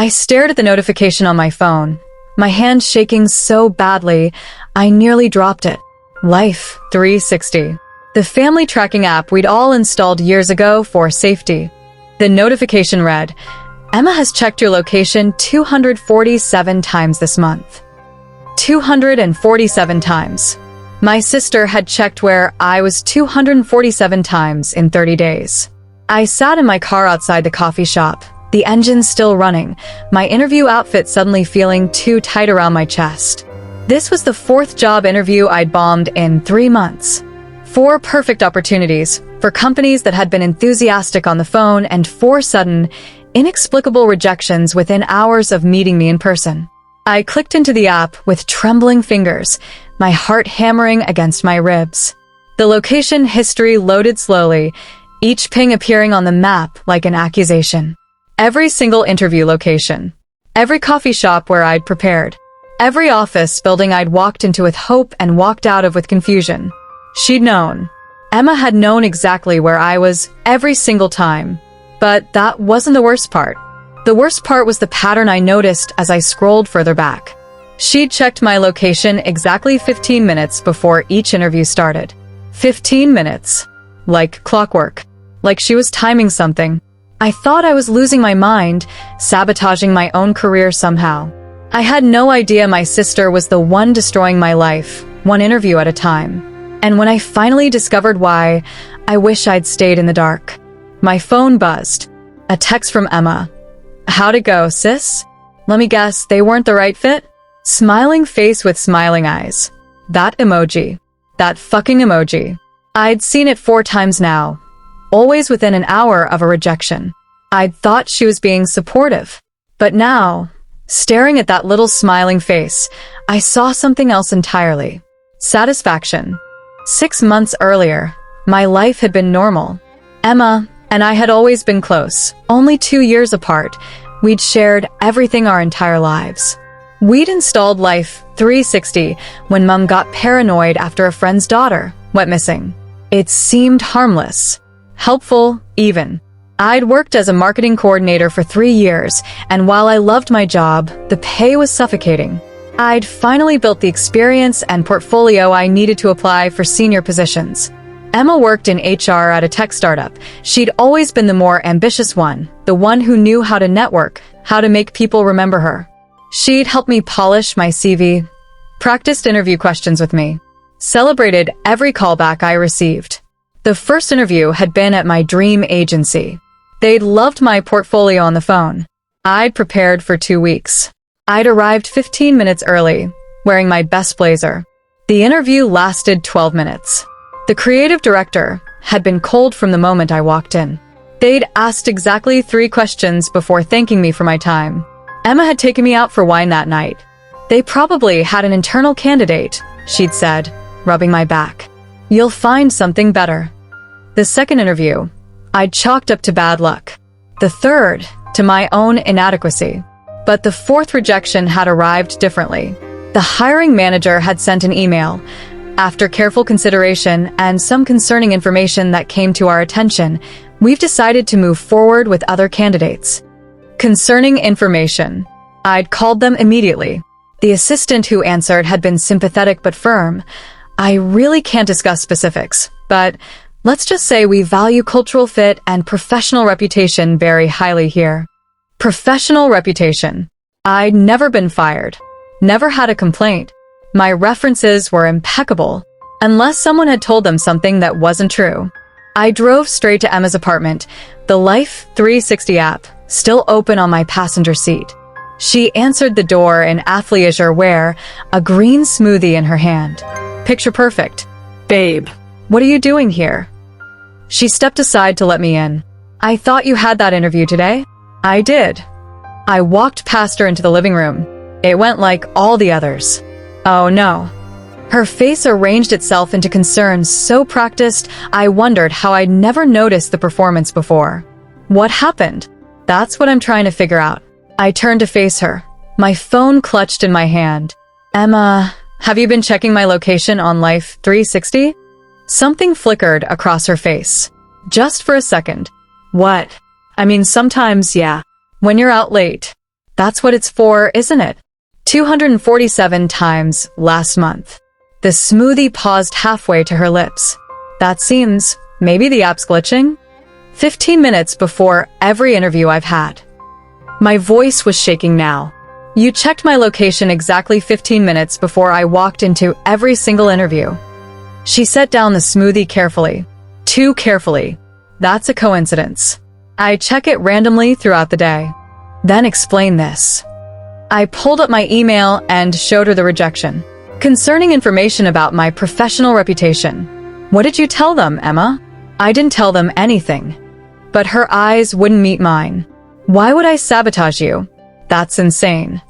I stared at the notification on my phone, my hand shaking so badly, I nearly dropped it. Life360. The family tracking app we'd all installed years ago for safety. The notification read, Emma has checked your location 247 times this month. 247 times. My sister had checked where I was 247 times in 30 days. I sat in my car outside the coffee shop, the engine still running, my interview outfit suddenly feeling too tight around my chest. This was the 4th job interview I'd bombed in 3 months. 4 perfect opportunities for companies that had been enthusiastic on the phone and 4 sudden, inexplicable rejections within hours of meeting me in person. I clicked into the app with trembling fingers, my heart hammering against my ribs. The location history loaded slowly, each ping appearing on the map like an accusation. Every single interview location. Every coffee shop where I'd prepared. Every office building I'd walked into with hope and walked out of with confusion. She'd known. Emma had known exactly where I was every single time. But that wasn't the worst part. The worst part was the pattern I noticed as I scrolled further back. She'd checked my location exactly 15 minutes before each interview started. 15 minutes. Like clockwork. Like she was timing something. I thought I was losing my mind, sabotaging my own career somehow. I had no idea my sister was the one destroying my life, one interview at a time. And when I finally discovered why, I wish I'd stayed in the dark. My phone buzzed. A text from Emma. How'd it go, sis? Let me guess, they weren't the right fit? Smiling face with smiling eyes. That emoji. That fucking emoji. I'd seen it 4 times now. Always within an hour of a rejection. I'd thought she was being supportive. But now, staring at that little smiling face, I saw something else entirely. Satisfaction. 6 months earlier, my life had been normal. Emma and I had always been close. Only 2 years apart, we'd shared everything our entire lives. We'd installed Life360 when Mum got paranoid after a friend's daughter went missing. It seemed harmless. Helpful, even. I'd worked as a marketing coordinator for 3 years, and while I loved my job, the pay was suffocating. I'd finally built the experience and portfolio I needed to apply for senior positions. Emma worked in HR at a tech startup. She'd always been the more ambitious one, the one who knew how to network, how to make people remember her. She'd helped me polish my CV, practiced interview questions with me, celebrated every callback I received. The first interview had been at my dream agency. They'd loved my portfolio on the phone. I'd prepared for 2 weeks. I'd arrived 15 minutes early, wearing my best blazer. The interview lasted 12 minutes. The creative director had been cold from the moment I walked in. They'd asked exactly 3 questions before thanking me for my time. Emma had taken me out for wine that night. They probably had an internal candidate, she'd said, rubbing my back. You'll find something better. The second interview, I'd chalked up to bad luck. The third, to my own inadequacy. But the 4th rejection had arrived differently. The hiring manager had sent an email. After careful consideration and some concerning information that came to our attention, we've decided to move forward with other candidates. Concerning information. I'd called them immediately. The assistant who answered had been sympathetic but firm. I really can't discuss specifics, but let's just say we value cultural fit and professional reputation very highly here. Professional reputation. I'd never been fired. Never had a complaint. My references were impeccable, unless someone had told them something that wasn't true. I drove straight to Emma's apartment, the Life360 app still open on my passenger seat. She answered the door in athleisure wear, a green smoothie in her hand. Picture perfect. Babe, what are you doing here? She stepped aside to let me in. I thought you had that interview today? I did. I walked past her into the living room. It went like all the others. Oh no. Her face arranged itself into concern so practiced, I wondered how I'd never noticed the performance before. What happened? That's what I'm trying to figure out. I turned to face her, my phone clutched in my hand. Emma, have you been checking my location on Life360? Something flickered across her face. Just for a second. What? I mean, sometimes, yeah. When you're out late. That's what it's for, isn't it? 247 times last month. The smoothie paused halfway to her lips. That seems, maybe the app's glitching? 15 minutes before every interview I've had. My voice was shaking now. You checked my location exactly 15 minutes before I walked into every single interview. She set down the smoothie carefully. Too carefully. That's a coincidence. I check it randomly throughout the day. Then explain this. I pulled up my email and showed her the rejection. Concerning information about my professional reputation. What did you tell them, Emma? I didn't tell them anything. But her eyes wouldn't meet mine. Why would I sabotage you? That's insane.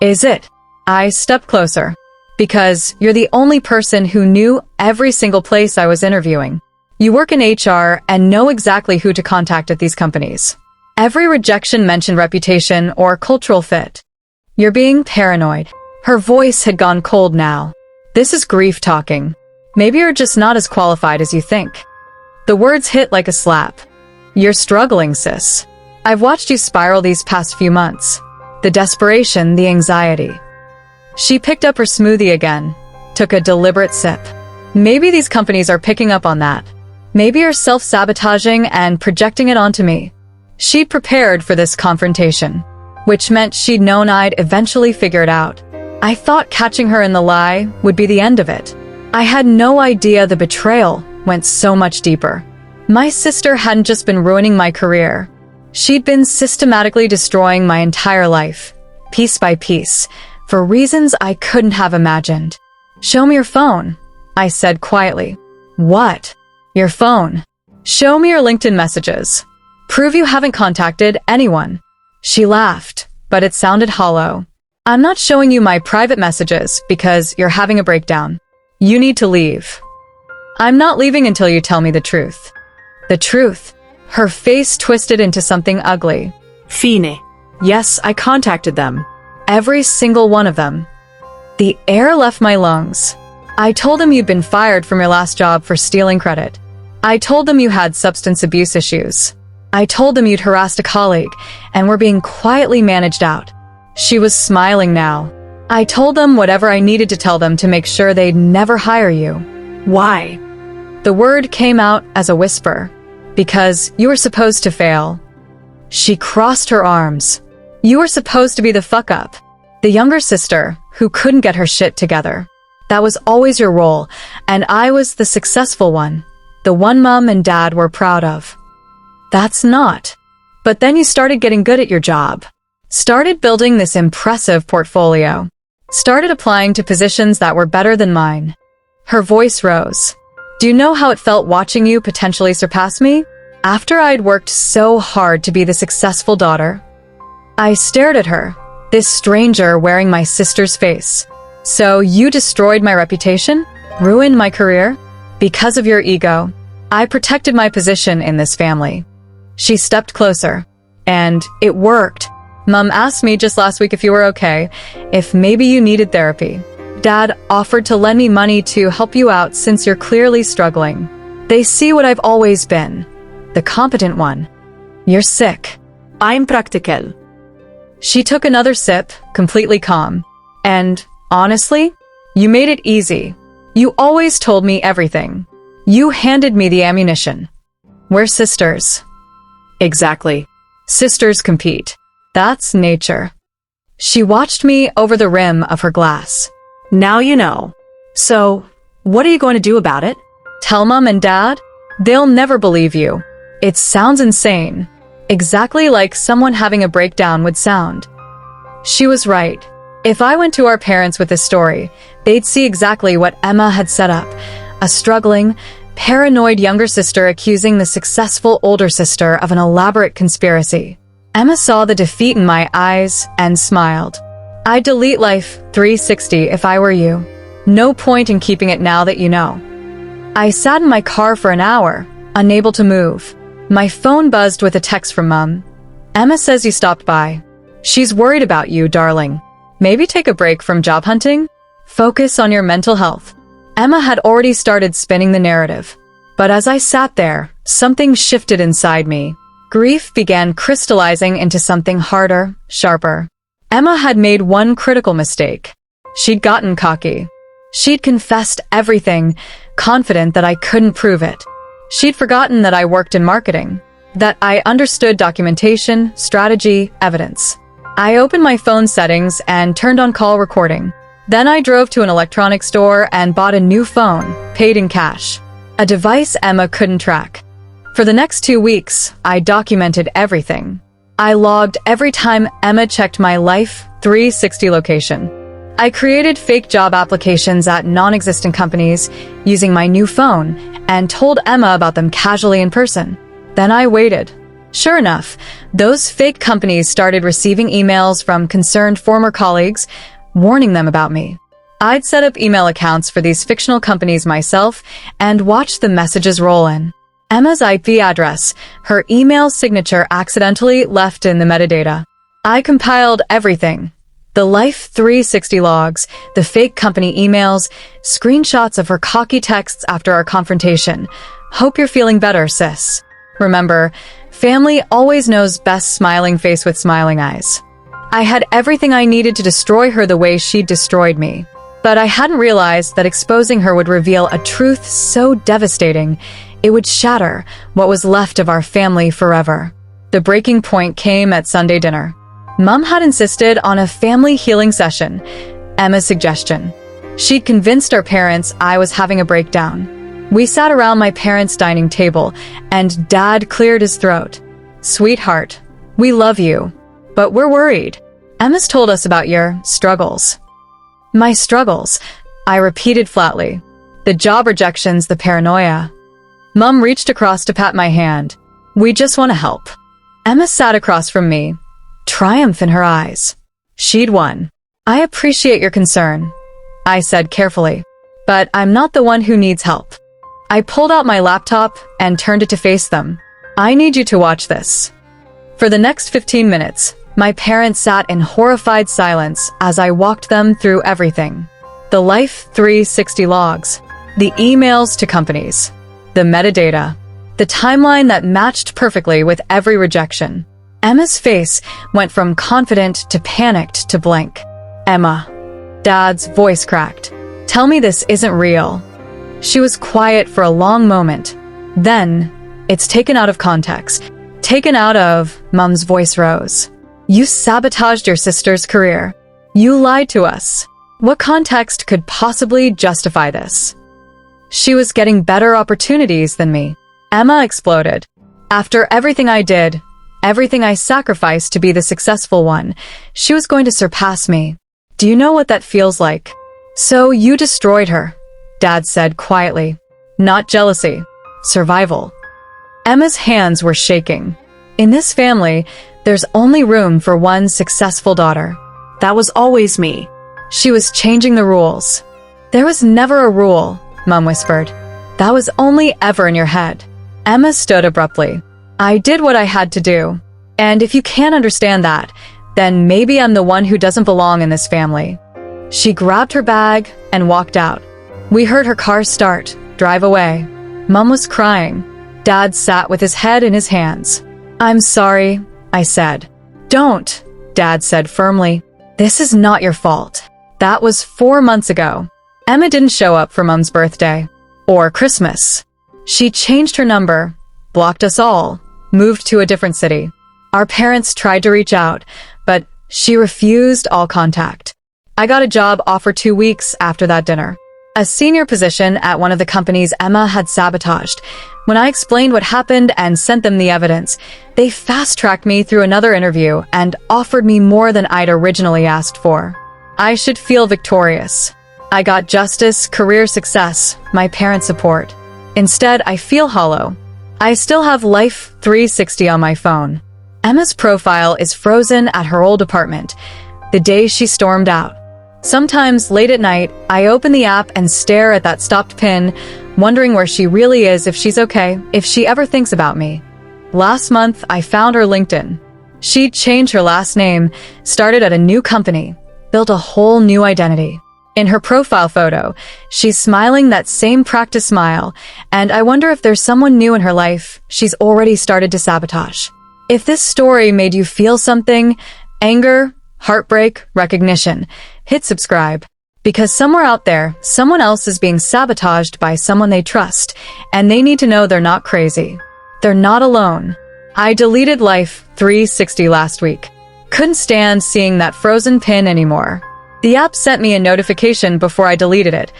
Is it? I stepped closer. Because you're the only person who knew every single place I was interviewing. You work in HR and know exactly who to contact at these companies. Every rejection mentioned reputation or cultural fit. You're being paranoid. Her voice had gone cold now. This is grief talking. Maybe you're just not as qualified as you think. The words hit like a slap. You're struggling, sis. I've watched you spiral these past few months. The desperation, the anxiety. She picked up her smoothie again, took a deliberate sip. Maybe these companies are picking up on that. Maybe you're self-sabotaging and projecting it onto me. She'd prepared for this confrontation, which meant she'd known I'd eventually figure it out. I thought catching her in the lie would be the end of it. I had no idea the betrayal went so much deeper. My sister hadn't just been ruining my career. She'd been systematically destroying my entire life, piece by piece, for reasons I couldn't have imagined. Show me your phone, I said quietly. What? Your phone. Show me your LinkedIn messages. Prove you haven't contacted anyone. She laughed, but it sounded hollow. I'm not showing you my private messages because you're having a breakdown. You need to leave. I'm not leaving until you tell me the truth. The truth. Her face twisted into something ugly. Fine. Yes, I contacted them. Every single one of them. The air left my lungs. I told them you'd been fired from your last job for stealing credit. I told them you had substance abuse issues. I told them you'd harassed a colleague and were being quietly managed out. She was smiling now. I told them whatever I needed to tell them to make sure they'd never hire you. Why? The word came out as a whisper. Because you were supposed to fail. She crossed her arms. You were supposed to be the fuck-up. The younger sister who couldn't get her shit together. That was always your role, and I was the successful one. The one mom and dad were proud of. That's not. But then you started getting good at your job. Started building this impressive portfolio. Started applying to positions that were better than mine. Her voice rose. Do you know how it felt watching you potentially surpass me? After I'd worked so hard to be the successful daughter. I stared at her, this stranger wearing my sister's face. So you destroyed my reputation? Ruined my career? Because of your ego. I protected my position in this family. She stepped closer. And it worked. Mom asked me just last week if you were okay, if maybe you needed therapy. Dad offered to lend me money to help you out since you're clearly struggling. They see what I've always been. The competent one. You're sick. I'm practical. She took another sip, completely calm. And, honestly, you made it easy. You always told me everything. You handed me the ammunition. We're sisters. Exactly. Sisters compete. That's nature. She watched me over the rim of her glass. Now you know. So, what are you going to do about it? Tell Mom and Dad? They'll never believe you. It sounds insane. Exactly like someone having a breakdown would sound. She was right. If I went to our parents with this story, they'd see exactly what Emma had set up. A struggling, paranoid younger sister accusing the successful older sister of an elaborate conspiracy. Emma saw the defeat in my eyes and smiled. I'd delete Life360 if I were you. No point in keeping it now that you know. I sat in my car for an hour, unable to move. My phone buzzed with a text from Mom. Emma says you stopped by. She's worried about you, darling. Maybe take a break from job hunting? Focus on your mental health. Emma had already started spinning the narrative. But as I sat there, something shifted inside me. Grief began crystallizing into something harder, sharper. Emma had made one critical mistake. She'd gotten cocky. She'd confessed everything, confident that I couldn't prove it. She'd forgotten that I worked in marketing, that I understood documentation, strategy, evidence. I opened my phone settings and turned on call recording. Then I drove to an electronics store and bought a new phone, paid in cash. A device Emma couldn't track. For the next 2 weeks, I documented everything. I logged every time Emma checked my Life360 location. I created fake job applications at non-existent companies using my new phone and told Emma about them casually in person. Then I waited. Sure enough, those fake companies started receiving emails from concerned former colleagues warning them about me. I'd set up email accounts for these fictional companies myself and watched the messages roll in. Emma's IP address, her email signature accidentally left in the metadata. I compiled everything. The Life360 logs, the fake company emails, screenshots of her cocky texts after our confrontation. Hope you're feeling better, sis. Remember, family always knows best smiling face with smiling eyes. I had everything I needed to destroy her the way she'd destroyed me. But I hadn't realized that exposing her would reveal a truth so devastating, it would shatter what was left of our family forever. The breaking point came at Sunday dinner. Mom had insisted on a family healing session, Emma's suggestion. She'd convinced our parents I was having a breakdown. We sat around my parents' dining table, and Dad cleared his throat. "Sweetheart, we love you, but we're worried. Emma's told us about your struggles." My struggles, I repeated flatly. The job rejections, the paranoia. Mom reached across to pat my hand. "We just want to help." Emma sat across from me, triumph in her eyes. She'd won. "I appreciate your concern," I said carefully, "but I'm not the one who needs help." I pulled out my laptop and turned it to face them. "I need you to watch this." For the next 15 minutes, my parents sat in horrified silence as I walked them through everything. The Life360 logs, the emails to companies, the metadata, the timeline that matched perfectly with every rejection. Emma's face went from confident to panicked to blank. "Emma." Dad's voice cracked. "Tell me this isn't real." She was quiet for a long moment. Then, "It's taken out of context." Taken out of, Mom's voice rose. "You sabotaged your sister's career. You lied to us. What context could possibly justify this?" She was getting better opportunities than me. Emma exploded. "After everything I did, everything I sacrificed to be the successful one, she was going to surpass me. Do you know what that feels like?" "So you destroyed her," Dad said quietly. "Not jealousy. Survival." Emma's hands were shaking. In this family, there's only room for one successful daughter. That was always me. She was changing the rules. "There was never a rule," Mom whispered. "That was only ever in your head." Emma stood abruptly. "I did what I had to do. And if you can't understand that, then maybe I'm the one who doesn't belong in this family." She grabbed her bag and walked out. We heard her car start, drive away. Mom was crying. Dad sat with his head in his hands. "I'm sorry," I said. "Don't," Dad said firmly. "This is not your fault." That was 4 months ago. Emma didn't show up for Mom's birthday. Or Christmas. She changed her number, blocked us all, moved to a different city. Our parents tried to reach out, but she refused all contact. I got a job offer 2 weeks after that dinner. A senior position at one of the companies Emma had sabotaged. When I explained what happened and sent them the evidence, they fast-tracked me through another interview and offered me more than I'd originally asked for. I should feel victorious. I got justice, career success, my parents' support. Instead, I feel hollow. I still have Life360 on my phone. Emma's profile is frozen at her old apartment, the day she stormed out. Sometimes, late at night, I open the app and stare at that stopped pin, wondering where she really is, if she's okay, if she ever thinks about me. Last month, I found her LinkedIn. She'd changed her last name, started at a new company, built a whole new identity. In her profile photo, she's smiling that same practice smile, and I wonder if there's someone new in her life she's already started to sabotage. If this story made you feel something, anger, heartbreak, recognition. Hit subscribe. Because somewhere out there, someone else is being sabotaged by someone they trust, and they need to know they're not crazy. They're not alone. I deleted Life360 last week. Couldn't stand seeing that frozen pin anymore. The app sent me a notification before I deleted it.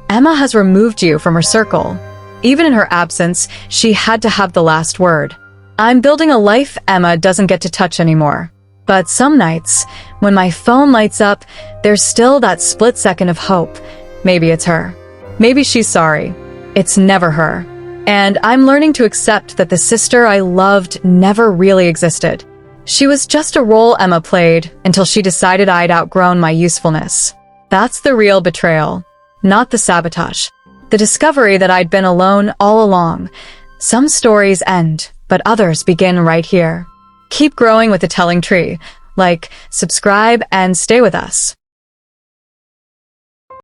Emma has removed you from her circle. Even in her absence, she had to have the last word. I'm building a life Emma doesn't get to touch anymore. But some nights, when my phone lights up, there's still that split second of hope. Maybe it's her. Maybe she's sorry. It's never her. And I'm learning to accept that the sister I loved never really existed. She was just a role Emma played until she decided I'd outgrown my usefulness. That's the real betrayal, not the sabotage. The discovery that I'd been alone all along. Some stories end, but others begin right here. Keep growing with the telling tree. Like, subscribe, and stay with us.